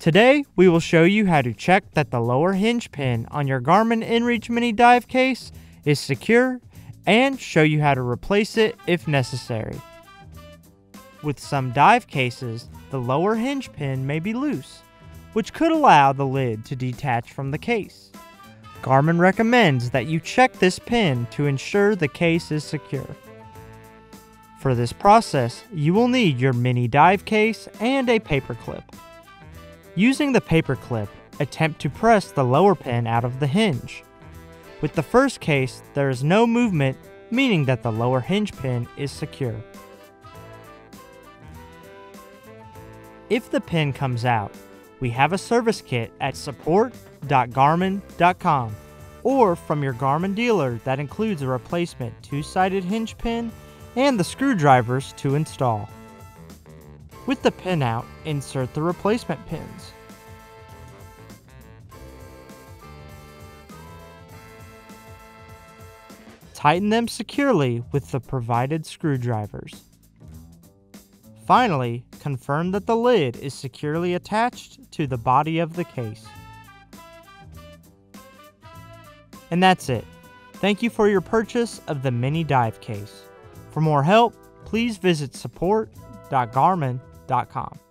Today, we will show you how to check that the lower hinge pin on your Garmin inReach mini dive case is secure and show you how to replace it if necessary. With some dive cases, the lower hinge pin may be loose, which could allow the lid to detach from the case. Garmin recommends that you check this pin to ensure the case is secure. For this process, you will need your mini dive case and a paper clip. Using the paper clip, attempt to press the lower pin out of the hinge. With the first case, there is no movement, meaning that the lower hinge pin is secure. If the pin comes out, we have a service kit at support.garmin.com or from your Garmin dealer that includes a replacement two-sided hinge pin and the screwdrivers to install. With the pin out, insert the replacement pins. Tighten them securely with the provided screwdrivers. Finally, confirm that the lid is securely attached to the body of the case. And that's it. Thank you for your purchase of the mini dive case. For more help, please visit support.garmin.com.